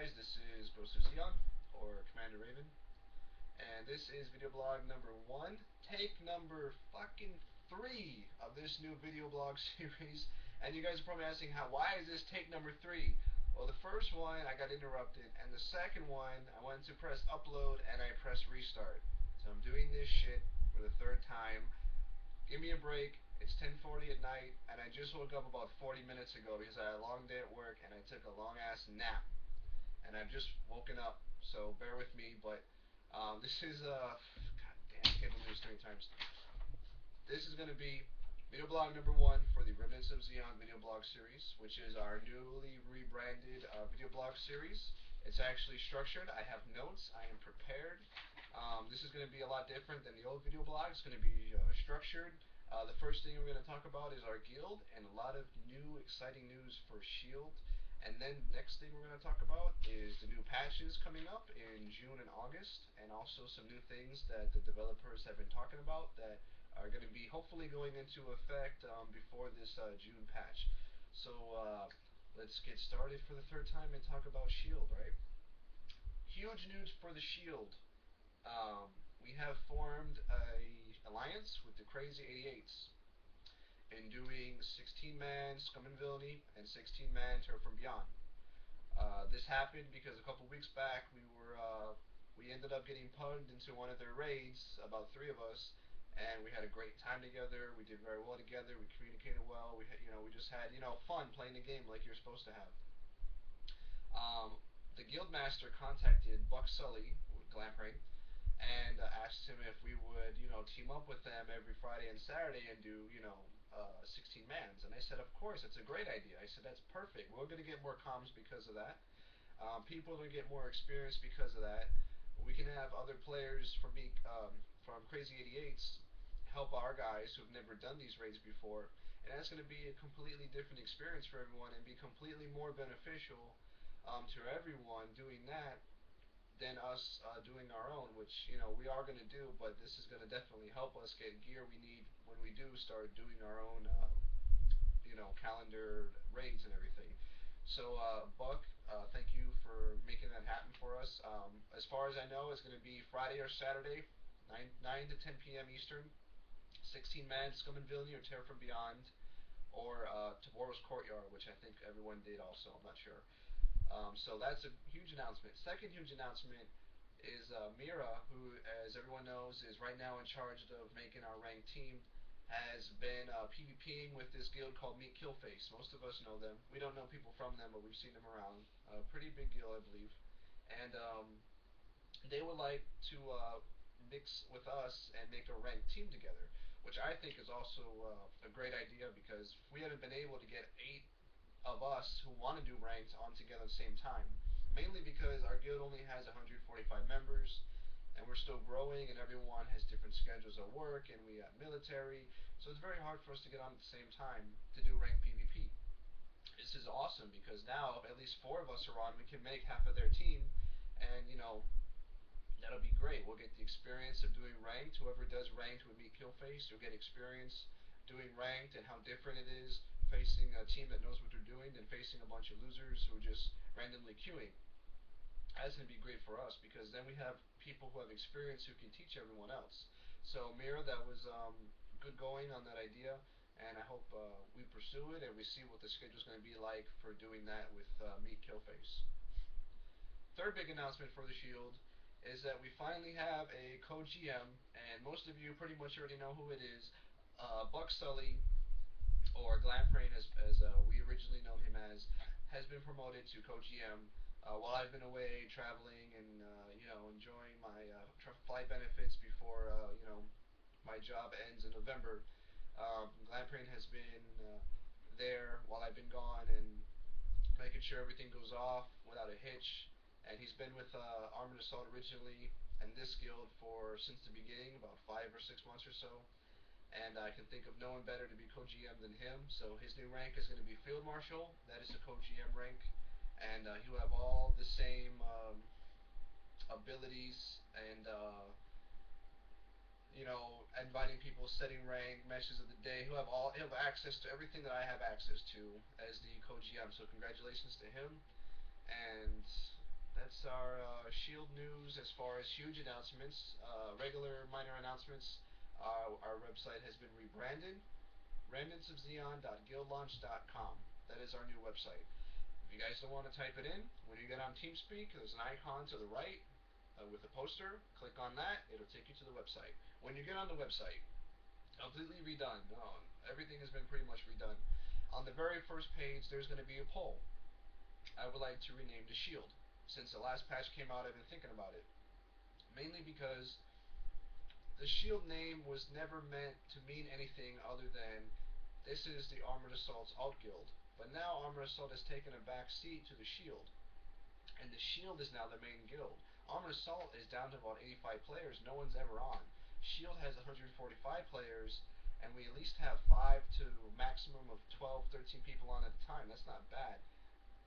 guys, this is Zeon, or Commander Raven, and this is video blog number 1, take number fucking 3 of this new video blog series. And you guys are probably asking, why is this take number 3? Well, the first one I got interrupted, and the second one I went to press upload and I pressed restart. So I'm doing this shit for the third time. Give me a break. It's 10:40 at night, and I just woke up about 40 minutes ago because I had a long day at work and I took a long ass nap. And I've just woken up, so bear with me. But this is God damn, I can't believe this 3 times. This is going to be video blog number 1 for the Remnants of Zeon video blog series, which is our newly rebranded video blog series. It's actually structured. I have notes. I am prepared. This is going to be a lot different than the old video blog. It's going to be structured. The first thing we're going to talk about is our guild and a lot of new exciting news for S.H.I.E.L.D. And then next thing we're going to talk about is the new patches coming up in June and August, and also some new things that the developers have been talking about that are going to be hopefully going into effect before this June patch. So let's get started for the third time and talk about S.H.I.E.L.D., right? Huge news for the S.H.I.E.L.D. We have formed a alliance with the Crazy 88s in doing 16-man Scum and Villainy and 16-man Terror from Beyond. This happened because a couple weeks back we ended up getting pugged into one of their raids, about 3 of us, and we had a great time together. We did very well together. We communicated well. We had, we just had fun playing the game like you're supposed to have. The Guildmaster contacted Buck Sully with Glamprey and asked him if we would, team up with them every Friday and Saturday and do, 16 mans. And I said, of course, it's a great idea. I said, that's perfect. We're going to get more comms because of that. People are going to get more experience because of that. We can have other players from Crazy 88s help our guys who've never done these raids before. And that's going to be a completely different experience for everyone and be completely more beneficial to everyone doing that than us doing our own, which we are going to do, but this is going to definitely help us get gear we need when we do start doing our own calendar raids and everything. So Buck, thank you for making that happen for us. As far as I know, it's going to be Friday or Saturday, 9 to 10 p.m. Eastern, 16-man Scum and Villainy or Terror from Beyond, or Taboro's Courtyard, which I think everyone did also, I'm not sure. So that's a huge announcement. Second huge announcement is Mira, who, as everyone knows, is right now in charge of making our ranked team, has been PvPing with this guild called Meet Killface. Most of us know them. We don't know people from them, but we've seen them around. Pretty big guild, I believe. And they would like to mix with us and make a ranked team together, which I think is also a great idea, because if we haven't been able to get 8 of us who want to do ranked on together at the same time, mainly because our guild only has 145 members and we're still growing and everyone has different schedules at work and we have military, so it's very hard for us to get on at the same time to do ranked PvP. This is awesome because now at least 4 of us are on. We can make half of their team, and that'll be great. We'll get the experience of doing ranked. Whoever does ranked with Meet Killface, you'll get experience doing ranked and how different it is facing a team that knows what they're doing than facing a bunch of losers who are just randomly queuing. That's going to be great for us because then we have people who have experience who can teach everyone else. So Mira, that was good going on that idea, and I hope we pursue it and we see what the schedule is going to be like for doing that with Meet Killface. Third big announcement for the S.H.I.E.L.D. is that we finally have a co-GM, and most of you pretty much already know who it is. Buck Sully, or Glamprey as we originally known him as, has been promoted to co-GM while I've been away traveling and enjoying my flight benefits before my job ends in November. Glamprey has been there while I've been gone and making sure everything goes off without a hitch, and he's been with Armored Assault originally and this guild since the beginning, about 5 or 6 months or so. And I can think of no one better to be co-GM than him. So his new rank is going to be Field Marshal. That is the co-GM rank, and he'll have all the same abilities and inviting people, setting rank, matches of the day. He'll have access to everything that I have access to as the co-GM. So congratulations to him. And That's our Shield news as far as huge announcements. Regular minor announcements. Our website has been rebranded. Remnantsofzeon.guildlaunch.com. That is our new website. If you guys don't want to type it in, when you get on TeamSpeak, there's an icon to the right with a poster. Click on that. It'll take you to the website. When you get on the website, completely redone. No, everything has been pretty much redone. On the very first page, there's going to be a poll. I would like to rename the Shield. Since the last patch came out, I've been thinking about it. Mainly because the Shield name was never meant to mean anything other than this is the Armored Assault's alt guild. But now Armored Assault has taken a back seat to the Shield, and the Shield is now the main guild. Armored Assault is down to about 85 players. No one's ever on. Shield has 145 players, and we at least have 5 to maximum of 12, 13 people on at a time. That's not bad.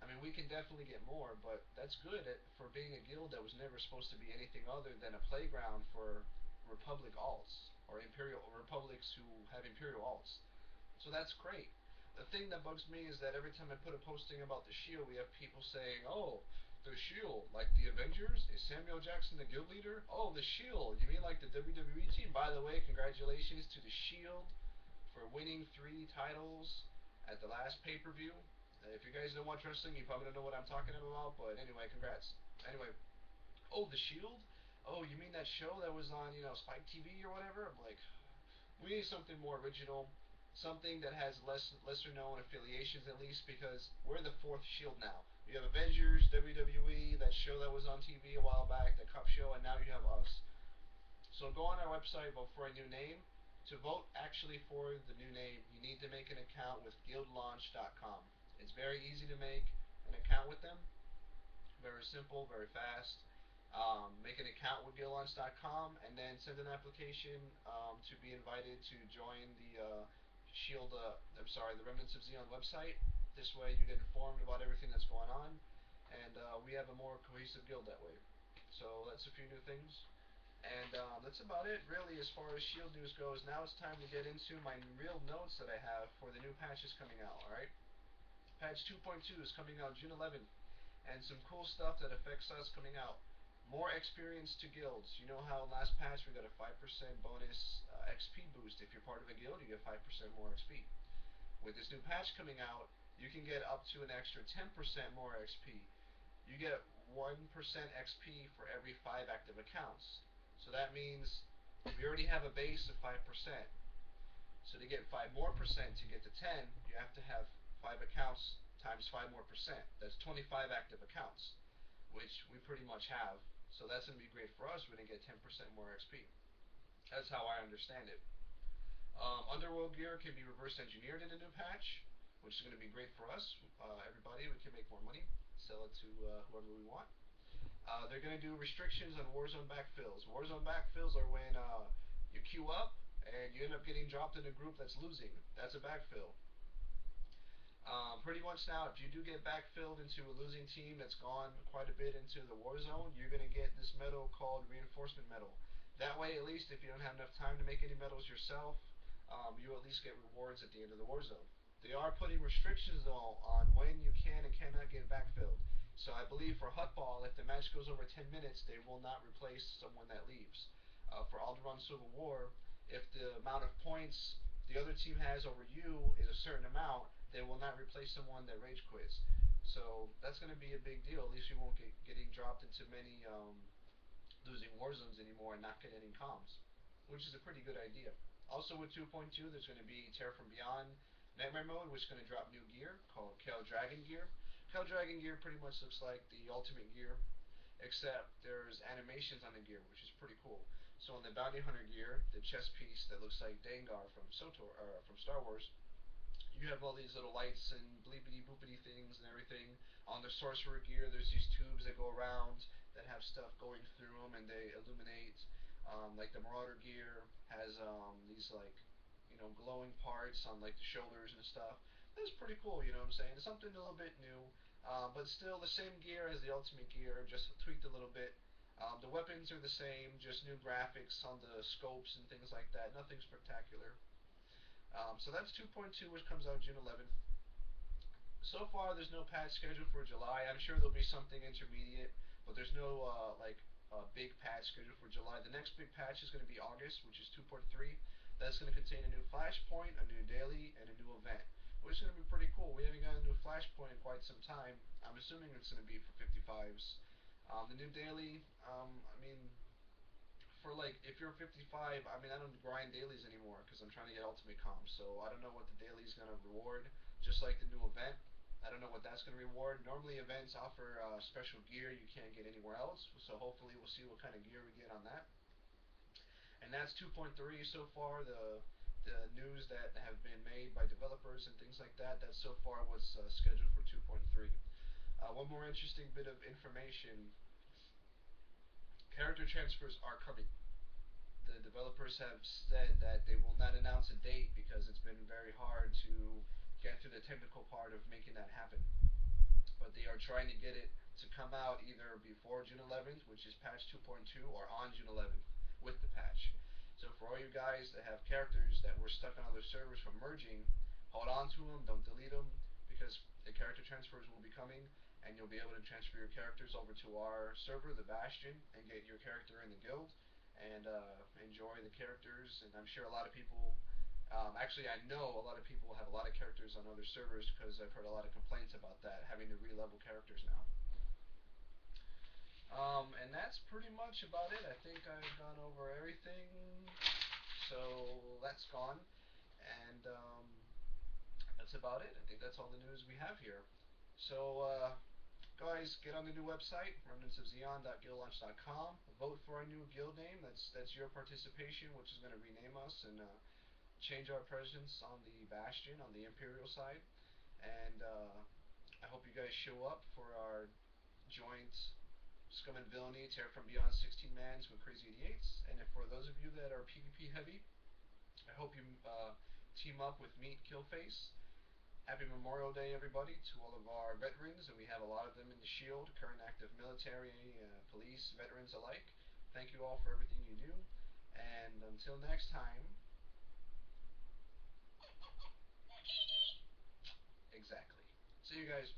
I mean, we can definitely get more, but that's good for being a guild that was never supposed to be anything other than a playground for Republic alts, or Imperial or Republics who have Imperial alts. So that's great. The thing that bugs me is that every time I put a posting about the Shield, we have people saying, "Oh, the Shield, like the Avengers? Is Samuel Jackson the guild leader? Oh, the Shield, you mean like the WWE team? By the way, congratulations to the Shield for winning 3 titles at the last pay-per-view. If you guys don't watch wrestling, you probably don't know what I'm talking about, but anyway, congrats. Anyway, oh, the Shield? Oh, you mean that show that was on, Spike TV or whatever? I'm like, we need something more original, something that has lesser known affiliations at least, because we're the 4th Shield now. You have Avengers, WWE, that show that was on TV a while back, the Cup show, and now you have us. So go on our website, vote for a new name. To vote actually for the new name, you need to make an account with guildlaunch.com. It's very easy to make an account with them. Very simple, very fast. Make an account with guildlaunch.com and then send an application to be invited to join the Shield, the Remnants of Zeon website. This way you get informed about everything that's going on, and we have a more cohesive guild that way. So that's a few new things. And that's about it, really, as far as Shield news goes. Now it's time to get into my real notes that I have for the new patches coming out, alright? Patch 2.2 is coming out June 11th, and some cool stuff that affects us coming out. More experience to guilds. You know how last patch we got a 5% bonus XP boost. If you're part of a guild, you get 5% more XP. With this new patch coming out, you can get up to an extra 10% more XP. You get 1% XP for every 5 active accounts. So that means we already have a base of 5%. So to get 5 more percent to get to 10, you have to have 5 accounts times 5 more percent. That's 25 active accounts, which we pretty much have. So that's going to be great for us. We're going to get 10% more XP. That's how I understand it. Underworld gear can be reverse engineered in a new patch, which is going to be great for us. Everybody, we can make more money, sell it to whoever we want. They're going to do restrictions on Warzone backfills. Warzone backfills are when you queue up and you end up getting dropped in a group that's losing. That's a backfill. Pretty much now, if you do get backfilled into a losing team that's gone quite a bit into the war zone, you're going to get this medal called Reinforcement Medal. That way, at least, if you don't have enough time to make any medals yourself, you at least get rewards at the end of the war zone. They are putting restrictions, though, on when you can and cannot get backfilled. So I believe for Hutball, if the match goes over 10 minutes, they will not replace someone that leaves. For Alderaan Civil War, if the amount of points the other team has over you is a certain amount, they will not replace someone that rage quits. So that's going to be a big deal. At least you won't get getting dropped into many losing war zones anymore and not get any comms, which is a pretty good idea. Also with 2.2, there's going to be Terror from Beyond Nightmare Mode, which is going to drop new gear called Kel Dragon Gear. Kel Dragon Gear pretty much looks like the Ultimate Gear, except there's animations on the gear, which is pretty cool. So on the Bounty Hunter gear, the chest piece that looks like Dengar from from Star Wars, you have all these little lights and bleepity boopity things and everything. On the Sorcerer gear, there's these tubes that go around that have stuff going through them and they illuminate. Like the Marauder gear has these like glowing parts on like the shoulders and stuff. That's pretty cool, you know what I'm saying? It's something a little bit new, but still the same gear as the Ultimate gear, just tweaked a little bit. The weapons are the same, just new graphics on the scopes and things like that. Nothing spectacular. So that's 2.2, which comes out June 11th. So far, there's no patch scheduled for July. I'm sure there'll be something intermediate. but there's no big patch scheduled for July. The next big patch is going to be August, which is 2.3. That's going to contain a new flashpoint, a new daily, and a new event, which is going to be pretty cool. We haven't gotten a new flashpoint in quite some time. I'm assuming it's going to be for 55s. The new daily, I mean, for like if you're 55, I mean I don't grind dailies anymore because I'm trying to get ultimate comp. So I don't know what the daily is gonna reward. Just like the new event, I don't know what that's gonna reward. Normally events offer special gear you can't get anywhere else. So hopefully we'll see what kind of gear we get on that. And that's 2.3 so far. The news that have been made by developers and things like that. That's so far what's scheduled for 2.3. One more interesting bit of information: character transfers are coming. The developers have said that they will not announce a date because it's been very hard to get through the technical part of making that happen. But they are trying to get it to come out either before June 11th, which is patch 2.2, or on June 11th with the patch. So for all you guys that have characters that were stuck on other servers from merging, hold on to them, don't delete them, because the character transfers will be coming, and you'll be able to transfer your characters over to our server, the Bastion, and get your character in the guild, and enjoy the characters. And I'm sure a lot of people, actually I know a lot of people have a lot of characters on other servers because I've heard a lot of complaints about that, having to re-level characters now. And that's pretty much about it. I think I've gone over everything. So that's gone. And that's about it. I think that's all the news we have here. So, guys, get on the new website, remnantsofzeon.guildlaunch.com. Vote for our new guild name. That's your participation, which is going to rename us and change our presence on the Bastion, on the Imperial side. And I hope you guys show up for our joint Scum and Villainy Tear from Beyond 16 mans with Crazy 88s. And if for those of you that are PvP heavy, I hope you team up with Meat Killface. Happy Memorial Day, everybody, to all of our veterans, and we have a lot of them in the Shield, current active military, police, veterans alike. Thank you all for everything you do, and until next time, exactly. See you guys.